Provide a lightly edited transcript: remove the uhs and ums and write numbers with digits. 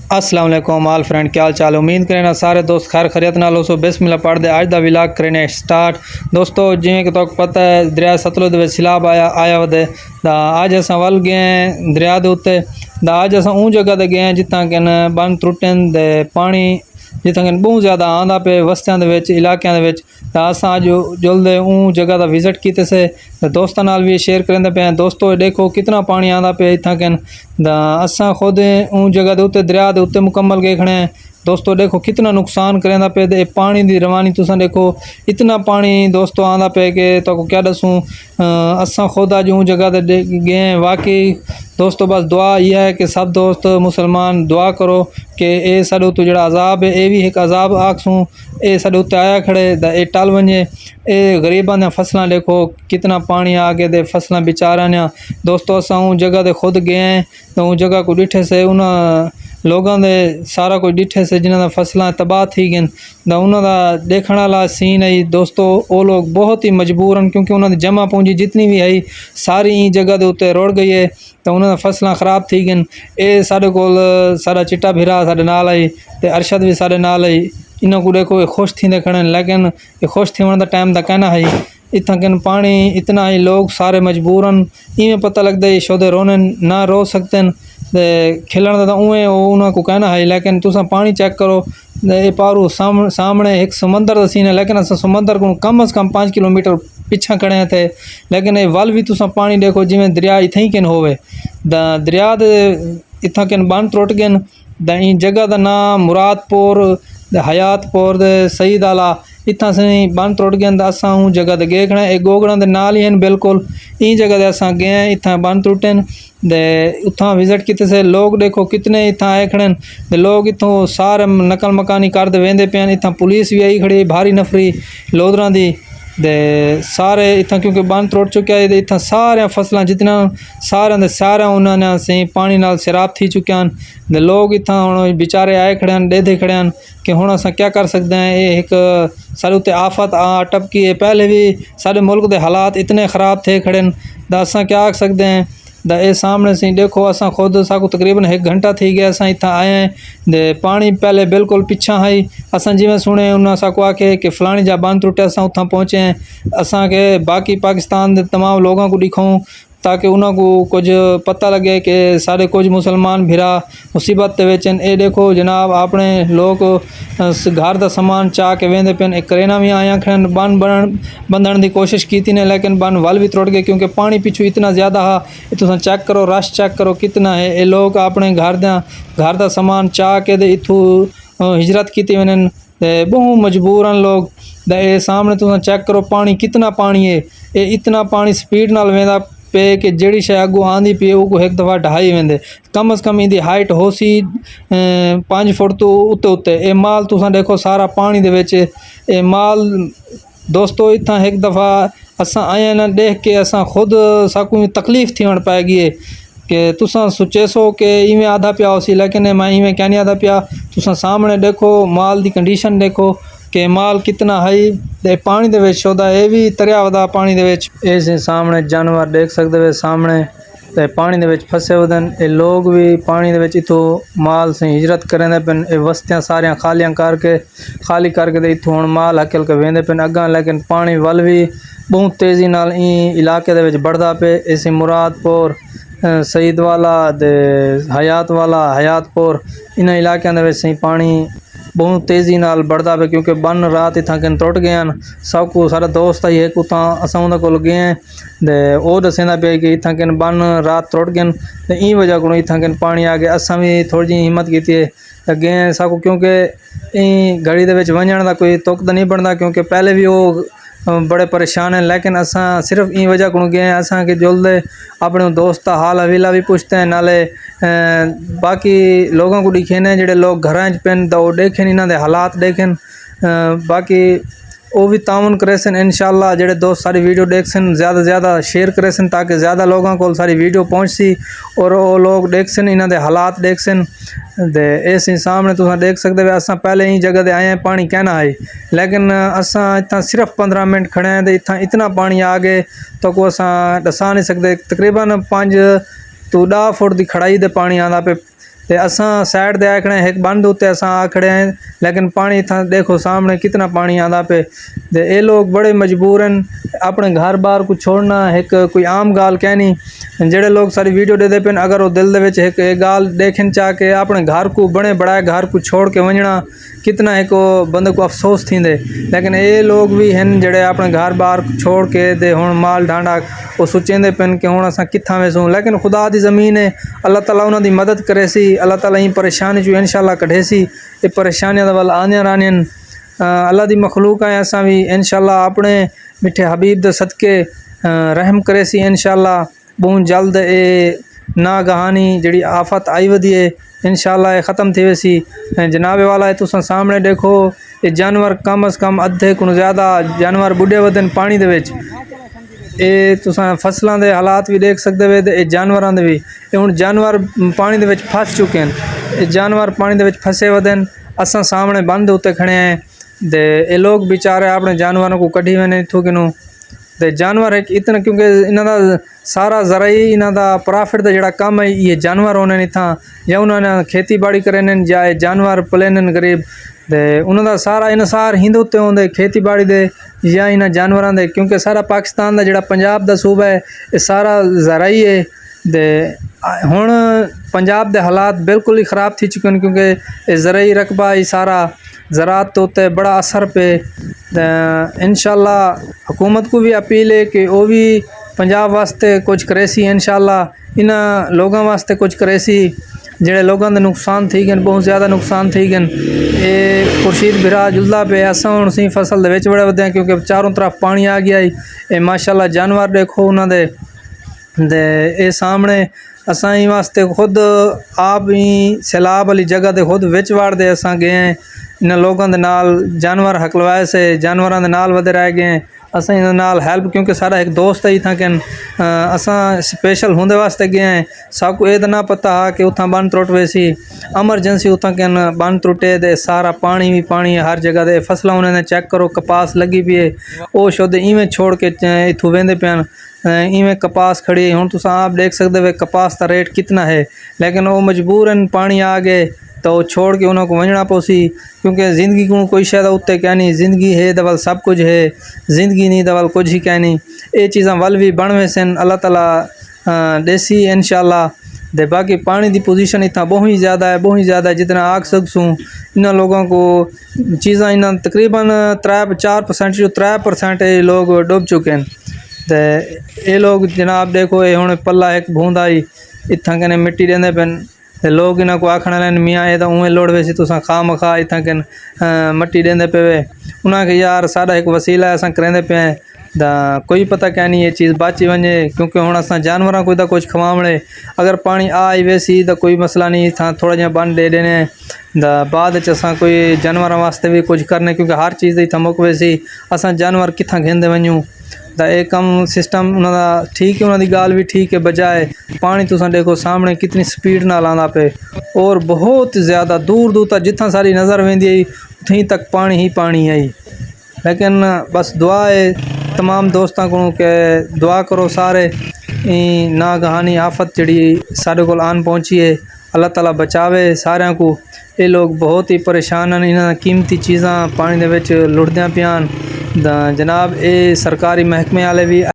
अस्सलाम वालेकुम आल फ्रेंड, क्या हाल चाल। उम्मीद करें सारे दोस्त खैर खैरियत नाल हो। सो बिस्मिल्लाह पढ़ दे अज दा विलाग करें स्टार्ट। दोस्तों जिवें कि तुहानू पता है दरिया सतलुज दे सैलाब आया वदे अज अस वल गए हैं दरिया दे उत्ते। अज अस उन जगह ते गए हैं जित्थां कि बन त्रुटन दे पानी जित्थां कि बहुत ज़्यादा आंदा पे वस्तियां दे विच इलाकियां दे विच। असां अज जुलदे उन जगह का विजिट कीते से दोस्तों नाल भी शेयर करेंदे पे। दोस्तों देखो कितना पानी आंदा पे इत्थां कि असां खुद उन जगह के उत्ते दरिया के उत्ते मुकम्मल गए खड़े हैं। दोस्तों देखो कितना नुकसान करेंदा पे दे पानी की रवानी। तुसां देखो इतना पानी दोस्तों आंदा पे कि तो क्या दसूँ। असां खुद अज उन जगह ते गए हैं। वाकई दोस्तों बस दुआ यह है कि सब दोस्त मुसलमान दुआ करो कि ये साढ़े उत्ते जो अजाब है ये भी एक अजाब आखसूँ ये साढ़े उत्ते आया खड़े ये टल वजे। ये गरीबां दी फसलां देखो कितना पानी आ गए दे फसलां बेचारा ने। दोस्तों असां उन जगह ते खुद गए हैं तो उन जगह को डिठे से उन्होंने लोगों ने सारा कुछ डिठे से जिन्होंने फसलां तबाह थी गई उन्होंने देखने वाला सीन है। दोस्तों वो लोग बहुत ही मजबूर हैं क्योंकि उन्होंने जमा पूंजी जितनी भी है सारी ई जगह के उत्ते रुड़ गई है तो उन्होंने फसलां खराब थी गई। ये साढ़े कोल सारा चिट्टा भिरा साढ़े नाल आई तो अरशद भी साढ़े नाल आई। इन्हों को देखो ये खुश थी खड़े लेकिन ये खुश थी का टाइम का कहना है इतना कि पानी इतना ही लोग सारे मजबूर हैं। इवें पता लगता है शोधे रोने ना रो सकते हैं खिलन का उवें उन्होंने को कहना है। लेकिन तुसा पानी चेक करो ये पारू सामने एक समंदर का सीन है लेकिन अस समंदर को कम अज़ कम 5 किलोमीटर पिछा खड़े थे। लेकिन ये वल भी तुसा पानी देखो जिमें दरिया इतें ही किन होवे दरिया इतना किन बन त्रुट गए। इन जगह का नाम मुरादपुर हयातपुर सईद आला इतना से बन त्रुट गए। असा उन जगह ते गए खड़े ये गोगड़ा के नाल ही हैं बिल्कुल। ई जगह ते असा गए हैं इतना बन त्रुटन दे उतना विजिट किते से लोग देखो कितने इतना आए खड़े दे लोग इतों सारे नकल मकानी करते वेंदे पे। इतना पुलिस भी आई खड़ी भारी नफरी लोधरा दी दे सारे इतना क्योंकि बन त्रुट चुका है। इतना सारे फसलां जितना सारे उन्होंने से पानी नाल सैराब थी चुके हैं दे लोग इतना हुण बेचारे आए खड़े हैं डेधे खड़े हैं कि हुण असां क्या कर सकते हैं। ये एक साढ़े उत्ते आफत टपकी है। पहले भी साढ़े मुल्क के हालात इतने ख़राब थे खड़े असां क्या आख सकते हैं। ये सामने से देखो असां खुद साकू तकरीबन 1 घंटा थी गया असां इतना आए हैं दे पानी पहले बिल्कुल पिछा है। असां जिवें सुने उन्होंने साकू आखे कि फलानी जा बंद टुटे असां उतना पहुँचे हैं असां के बाकी पाकिस्तान के तमाम लोगों को दिखाऊँ ताकि उन्होंने कुछ पता लगे कि सारे कुछ मुसलमान भिरा मुसीबत ते वेचन। ये देखो जनाब अपने लोग घर का समान चाह के वेंदे पे। एक करेना भी आया खड़न बन बंधन की कोशिश की थी ने लेकिन बन वल भी त्रुट गए क्योंकि पानी पिछू इतना ज़्यादा है। तुम चेक करो रश चेक करो कितना है। ये लोग अपने घर का समान चाह के इथू हिजरत की वन बहु मजबूर हैं लोग। ये सामने तुम चेक करो पानी कितना पानी है। ये इतना पानी स्पीड नाल वेंदा पे कि जड़ी शे अगू आंदी पी वो एक दफ़ा ढाई वेंदे कम अज़ कम इंदी हाइट हो सी 5 फुट तो उत्ते उत्ते। ये माल तुसां देखो सारा पानी दे विच ये माल। दोस्तों इतना एक दफ़ा असां आए ना देख के असां खुद साकू तकलीफ़ थी वण पै गई है कि तुसां सोचे सो कि इवें आधा पिया हो सी लेकिन मैं इवें क्या नहीं आधा पिया। तुसां सामने देखो माल की कंडीशन देखो कि माल कितना है पानी दे विच शोदा ये भी तरिया वदा पानी दे विच। इस सामने जानवर देख सकते हो सामने ते पानी दे विच फसे वदन। ये लोग भी पानी दे विच इथों माल से हिजरत करेंदे पेन। ये वस्तियां सारियां खाली करके ते इथों हुण माल हकल के वेंदे पेन अगां। लेकिन पानी वल भी बहुत तेज़ी नाल इलाके दे विच बढ़दा पे। इस मुरादपुर सईद वाला दे हयातपुर इन इलाकों दे विच पानी बहुत तेज़ी नाल बढ़दा पे क्योंकि बन रात इतना कि त्रुट गए हैं। सब को सारा दोस्त आई एक उतना असां उन्होंने कोल गए हैं दे वो दसेंदा पे कि इतना कि बन रात त्रुट गए तो ई वजह को इतना कि पानी आ गया। असां भी थोड़ी जी हिम्मत की है गए हैं सबको क्योंकि घड़ी दे विच वंजण दा कोई तुक तो नहीं बनता क्योंकि पहले भी वो बड़े परेशान हैं। लेकिन असां सिर्फ ई वजह को गए हैं असां के जुलदे अपने दोस्त हाल हवीला भी पुछते हैं नाले बाकी लोगों को दिखे ने जेडे लोग घर पेन तो देखें इन्होंने हालात देखें बाकी वो भी ताउन करेसन। इंशाल्लाह जेडे दोस्त सारी वीडियो देखसन ज़्यादा से ज़्यादा शेयर करेसन ताकि ज़्यादा लोगों को सारी वीडियो पहुँच सी और वो लोग देखसन इन्होंने हालात देखसन दे। इस सामने तुम देख सकते हो असा पहले ही जगह ते आए हैं पानी कहना है लेकिन असा इतना सिर्फ 15 मिनट खड़े हैं तो इतना पानी आ गए तो को असा दसा नहीं सकते। तकरीबन 5 तो 10 फुट की खड़ाई दे पानी आंदा पे ते असां साइड दे आए खड़े हैं, एक बंद उत्ते असां आ खड़े हैं, लेकिन पानी था देखो सामने कितना पानी आंदा पे। ते ये लोग बड़े मजबूर हैं अपने घर बार को छोड़ना, एक कोई आम गाल कहनी। जेड़े लोग सारी वीडियो देते पे, अगर वो दिल दे विच एक गाल देखन चाह के अपने घर को बने बड़ाए घर को छोड़ के वंजना कितना एक बंदे को अफसोस थींदे। लेकिन ये लोग भी हैं जेड़े अपने घर बार छोड़ के दे हुण माल ढांडा वो सोचेंदे पेन कि हुण असां कित्थां वेसूं। लेकिन खुदा दी ज़मीन है, अल्लाह ताला उन्हां दी मदद करे सी, अल्लाह ताला ई परेशानी जो इंशाल्लाह कढे सी। ये परेशानियां दा वल आंदियां रहनियन। अल्लाह दी मखलूक है, असां भी इंशाल्लाह अपने मिठे हबीब दे सदके रहम करे सी इंशाल्लाह। बहुत जल्द ये नागहानी जिहड़ी आफत आई वधी है इंशाल्लाह ये ख़त्म थी वैसी। जनाब वाला है तुसां सामने देखो, ये जानवर कम अज़ कम अद्धे को ज़्यादा जानवर बुढ़े वधन पानी दे विच। ये तुसां फसलों के हालात भी देख सकते वे, ये जानवरों के भी। ये हुण जानवर पानी दे विच फस चुके हैं, ये जानवर पानी दे विच फसे वधन। असां सामने बंद उत्ते खड़े हैं, ते ये लोग बेचारे अपने जानवरों को कढ़ी वने इत्थों किनों। ते जानवर एक इतना, क्योंकि इन्हां दा सारा ज़राई इन्हां दा प्रॉफिट दा जिहड़ा कम है ये जानवर होने इत्थां, या उन्होंने खेती बाड़ी करेन या जानवर पलेन गरीब, ते उन्हां दा सारा इनसार हिंदू उत्ते होंदे खेती बाड़ी दे या इन्हां जानवरां दे। क्योंकि सारा पाकिस्तान दा जिहड़ा पंजाब दा सूबा है ये सारा ज़राई है। ते हुण पंजाब दे हालात बिल्कुल ही ख़राब थी चुके हैं, क्योंकि ये ज़राई रकबा ही सारा ज़रात तो उत्ते बड़ा असर पे। इंशाल्लाह हुकूमत को भी अपील है कि वो भी पंजाब वास्ते कुछ करे सी, इंशाल्लाह इन्हां लोगों वास्ते कुछ करे सी जेड़े लोगों के नुकसान थी गए, बहुत ज़्यादा नुकसान थी गए। ये खुर्शीद बिरा जुलदा पे असां हुण सी फसल दे विच बड़े वधे हैं, क्योंकि चारों तरफ पानी आ गया है। ये माशाल्लाह जानवर देखो उन्होंने दे ये सामने असां ही वास्ते खुद आप ही सैलाब वाली जगह ते खुद विच वाड़ दे असां गए हैं। इन्हां लोगों के नाल जानवर हकलवाए से जानवरों के नाल वधे रह गए हैं। असां इन्हां नाल हेल्प, क्योंकि सारा एक दोस्त ही था कि असां स्पेशल होंदे वास्ते गए हैं। सबको ये तो ना पता हा कि उतना बन त्रुट वैसी एमरजेंसी उतना कि बन त्रुटे दे सारा पानी भी पानी है हर जगह दे। फसलों उन्होंने चेक करो कपास लगी भी है, वो शुद्ध इवें छोड़ के इतों वेंदे पैन इवें कपास खड़ी है। हुण तुसां आप देख सकते हो कपास का रेट कितना है, लेकिन वो मजबूरन पानी आ गए तो छोड़ के उन्होंने वंजना पोसी। क्योंकि ज़िंदगी को कोई शायद उत्ते कहनी, ज़िंदगी है दवल सब कुछ है, ज़िंदगी नहीं दवल कुछ ही कहनी। ये चीज़ां वल भी बन वैसन अल्लाह ताला देसी इंशाल्लाह। दे बाकी पानी की पोजीशन इतना बहुत ही ज़्यादा है, बहुत ही ज़्यादा है जितना आग सकसूँ। इन्होंने लोगों को चीज़ां इन्हों तकरीबन 4% जो 3% लोग डूब चुके हैं। तो ये लोग जनाब देखो ये हुण पल्ला एक बूंद आई इतना कने मिट्टी देंदे पेन, ते लोग इन्हों को आखने लैन मियाँ ये तो उवें लोड़ वैसी तुसां खा मखा इतना कन मट्टी देंदे पे वे। उन्हें यार सारा एक वसीला है असां करेंदे पे हैं, कोई पता क्या नहीं ये चीज़ बची वने। क्योंकि हुण असां जानवरों को तो कुछ खवावणे, अगर पानी आ ही वैसी तो कोई मसला नहीं था, थोड़ा जहा बन दे देने बाद असां कोई जानवरों वास्ते भी कुछ करने। क्योंकि हर चीज़ इतना मुक वैसी असां जानवर कित्थां घेंदे वञूं। तो ये कम सिस्टम उन्होंने ठीक है, उन्होंने गाल भी ठीक है। बजाए पानी तुसां देखो सामने कितनी स्पीड नाल आंदा पे, और बहुत ज़्यादा दूर दूर तक जितना सारी नज़र वेंदी आई उतनी तक पानी ही पानी आई। लेकिन बस दुआ है तमाम दोस्तों को कि दुआ करो सारे नागहानी आफत जी साढ़े को आन पहुँची है, अल्लाह ताला बचावे सारिਆਂ को। ये लोग बहुत ही परेशान हैं, इन्होंने कीमती चीज़ां पानी दे विच लुढ़दियां पियां। जनाब ये सरकारी महकमे वाले भी